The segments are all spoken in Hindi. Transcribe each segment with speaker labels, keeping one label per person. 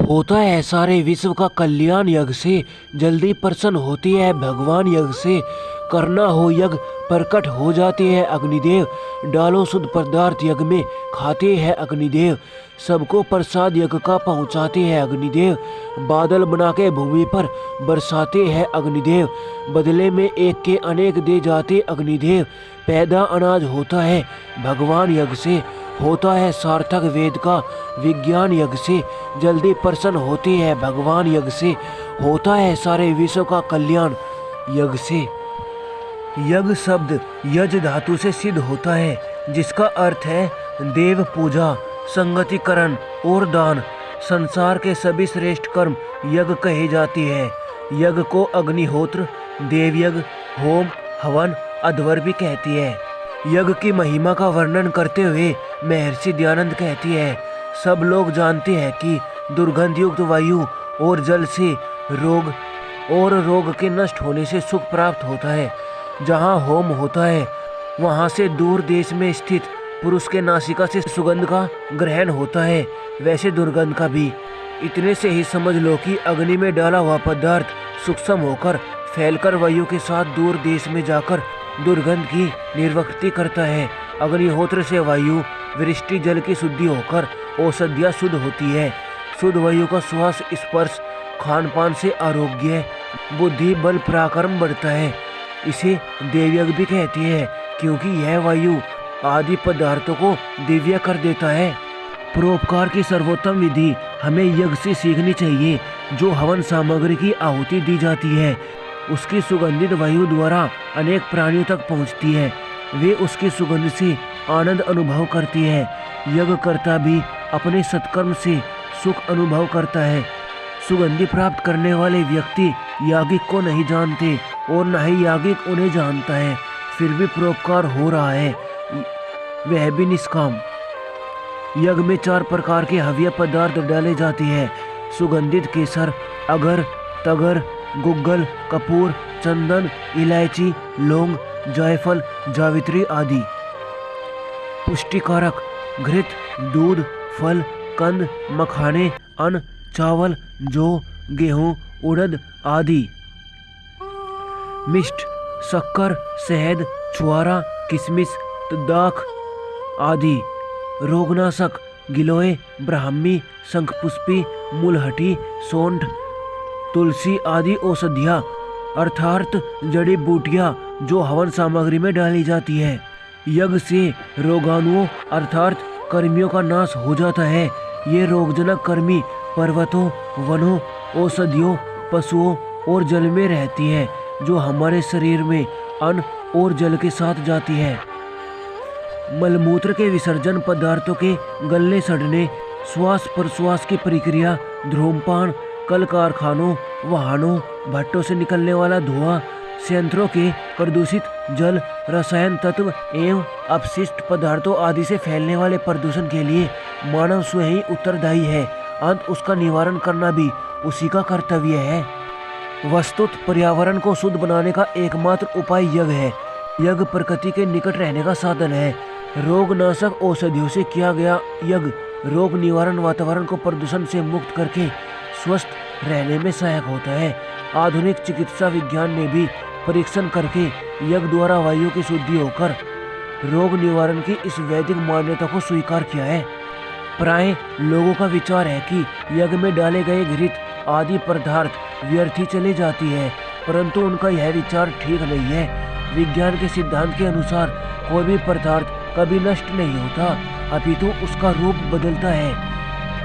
Speaker 1: होता है सारे विश्व का कल्याण यज्ञ से, जल्दी प्रसन्न होती है भगवान यज्ञ से। करना हो यज्ञ प्रकट हो जाते हैं अग्निदेव, डालो शुद्ध पदार्थ यज्ञ में खाते हैं अग्निदेव। सबको प्रसाद यज्ञ का पहुँचाते हैं अग्निदेव, बादल बना के भूमि पर बरसाते हैं अग्निदेव। बदले में एक के अनेक दे जाते अग्निदेव, पैदा अनाज होता है भगवान यज्ञ से। होता है सार्थक वेद का विज्ञान यज्ञ से, जल्दी प्रसन्न होते हैं भगवान यज्ञ से। होता है सारे विश्व का कल्याण यज्ञ से। यज्ञ शब्द यज धातु से सिद्ध होता है, जिसका अर्थ है देव पूजा, संगतिकरण और दान। संसार के सभी श्रेष्ठ कर्म यज्ञ कहे जाते हैं। यज्ञ को अग्निहोत्र, देवयज्ञ, होम, हवन, अध्वर भी कहती है। यज्ञ की महिमा का वर्णन करते हुए महर्षि दयानंद कहती है, सब लोग जानते हैं कि दुर्गंध युक्त वायु और जल से रोग के नष्ट होने से सुख प्राप्त होता है। जहाँ होम होता है वहाँ से दूर देश में स्थित पुरुष के नासिका से सुगंध का ग्रहण होता है, वैसे दुर्गंध का भी। इतने से ही समझ लो कि अग्नि में डाला हुआ पदार्थ सूक्ष्म होकर फैलकर वायु के साथ दूर देश में जाकर दुर्गंध की निर्वृत्ति करता है। अग्निहोत्र से वायु वृष्टि जल की शुद्धि होकर औषधियाँ शुद्ध होती है। शुद्ध वायु का श्वास स्पर्श खान पान से आरोग्य बुद्धि बल पराक्रम बढ़ता है। इसे देवयज्ञ भी कहते हैं, क्योंकि यह वायु आदि पदार्थों को दिव्य कर देता है। परोपकार की सर्वोत्तम विधि हमें यज्ञ से सीखनी चाहिए। जो हवन सामग्री की आहुति दी जाती है उसकी सुगंधित वायु द्वारा अनेक प्राणियों तक पहुंचती है, वे उसकी सुगंध से आनंद अनुभव करती है। यज्ञ करता भी अपने सत्कर्म से सुख अनुभव करता है। सुगंधि प्राप्त करने वाले व्यक्ति यागिक को नहीं जानते और न ही यागिक उन्हें जानता है, फिर भी परोपकार हो रहा है, वह भी निष्काम। यज्ञ में 4 प्रकार के हव्य पदार्थ डाले जाते हैं, सुगंधित केसर, अगर, तगर, गुग्गल, कपूर, चंदन, इलायची, लौंग, जायफल, जावित्री आदि। पुष्टिकारक घृत, दूध, फल, कंद, मखाने, अन्न, चावल, जौ, गेहूं, उड़द आदि। मिष्ट, शक्कर, शहद, छुआरा, किशमिश, दाख आदि। रोगनाशक गिलोय, ब्राह्मी, शंखपुष्पी, मूलहटी, सौंठ, तुलसी आदि औषधियाँ अर्थात जड़ी बूटियाँ जो हवन सामग्री में डाली जाती है। यज्ञ से रोगाणुओं अर्थात कर्मियों का नाश हो जाता है। ये रोगजनक कर्मी पर्वतों, वनों, औषधियों, पशुओं और जल में रहती है, जो हमारे शरीर में अन्न और जल के साथ जाती है। मलमूत्र के विसर्जन पदार्थों के गलने सड़ने, श्वास प्रश्वास की प्रक्रिया, धूम्रपान, कल कारखानों, वाहनों, भट्टों से निकलने वाला धुआं, संयंत्रों के प्रदूषित जल, रसायन तत्व एवं अपशिष्ट पदार्थों आदि से फैलने वाले प्रदूषण के लिए मानव स्वयं ही उत्तरदायी है। अंत उसका निवारण करना भी उसी का कर्तव्य है। वस्तुत पर्यावरण को शुद्ध बनाने का एकमात्र उपाय यज्ञ है। यज्ञ प्रकृति के निकट रहने का साधन है। रोगनाशक औषधियों से किया गया यज्ञ रोग निवारण वातावरण को प्रदूषण से मुक्त करके स्वस्थ रहने में सहायक होता है। आधुनिक चिकित्सा विज्ञान ने भी परीक्षण करके यज्ञ द्वारा वायु की शुद्धि होकर रोग निवारण की इस वैदिक मान्यता को स्वीकार किया है। प्राय लोगों का विचार है कि यज्ञ में डाले गए घृत आदि पदार्थ व्यर्थी चले जाती है, परंतु उनका यह विचार ठीक नहीं है। विज्ञान के सिद्धांत के अनुसार कोई भी पदार्थ कभी नष्ट नहीं होता, अपितु उसका रूप बदलता है।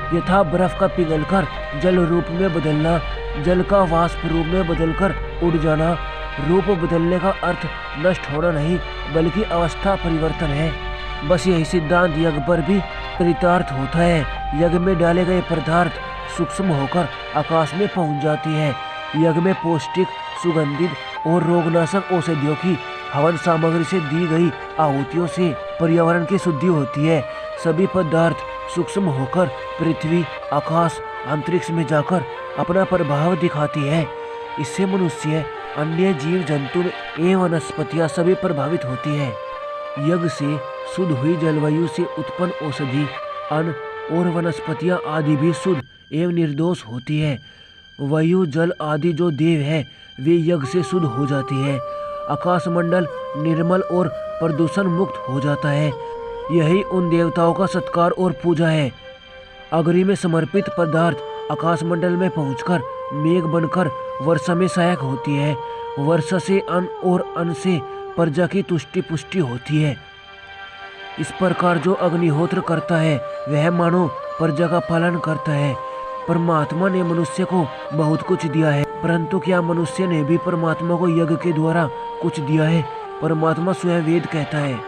Speaker 1: यथा बर्फ का पिघलकर जल रूप में बदलना, जल का वाष्प रूप में बदलकर उड़ जाना। रूप बदलने का अर्थ नष्ट होना नहीं, बल्कि अवस्था परिवर्तन है। बस यही सिद्धांत यज्ञ पर भी चरितार्थ होता है। यज्ञ में डाले गए पदार्थ सूक्ष्म होकर आकाश में पहुंच जाती है। यज्ञ में पौष्टिक, सुगंधित और रोगनाशक औषधियों की हवन सामग्री से दी गई आहुतियों से पर्यावरण की शुद्धि होती है। सभी पदार्थ सूक्ष्म होकर पृथ्वी, आकाश, अंतरिक्ष में जाकर अपना प्रभाव दिखाती है। इससे मनुष्य, अन्य जीव जंतु एवं वनस्पतियाँ सभी प्रभावित होती हैं। यज्ञ से शुद्ध हुई जलवायु से उत्पन्न औषधि, अन्न, और वनस्पतियाँ आदि भी शुद्ध एवं निर्दोष होती है। वायु जल आदि जो देव है वे यज्ञ से शुद्ध हो जाते हैं। आकाशमंडल निर्मल और प्रदूषण मुक्त हो जाता है। यही उन देवताओं का सत्कार और पूजा है। अग्नि में समर्पित पदार्थ आकाशमंडल में पहुंचकर मेघ बनकर वर्षा में सहायक होती है। वर्षा से अन्न और अन्न से प्रजा की तुष्टि पुष्टि होती है। इस प्रकार जो अग्निहोत्र करता है वह मानो प्रजा का पालन करता है। परमात्मा ने मनुष्य को बहुत कुछ दिया है, परंतु क्या मनुष्य ने भी परमात्मा को यज्ञ के द्वारा कुछ दिया है? परमात्मा स्वयं वेद कहता है,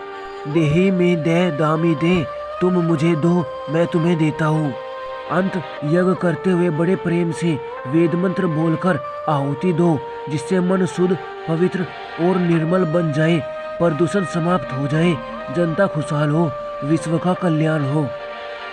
Speaker 1: देहि में दे दामी दे, तुम मुझे दो मैं तुम्हें देता हूँ। अंत यज्ञ करते हुए बड़े प्रेम से वेद मंत्र बोलकर आहुति दो, जिससे मन शुद्ध पवित्र और निर्मल बन जाए, प्रदूषण समाप्त हो जाए, जनता खुशहाल हो, विश्व का कल्याण हो।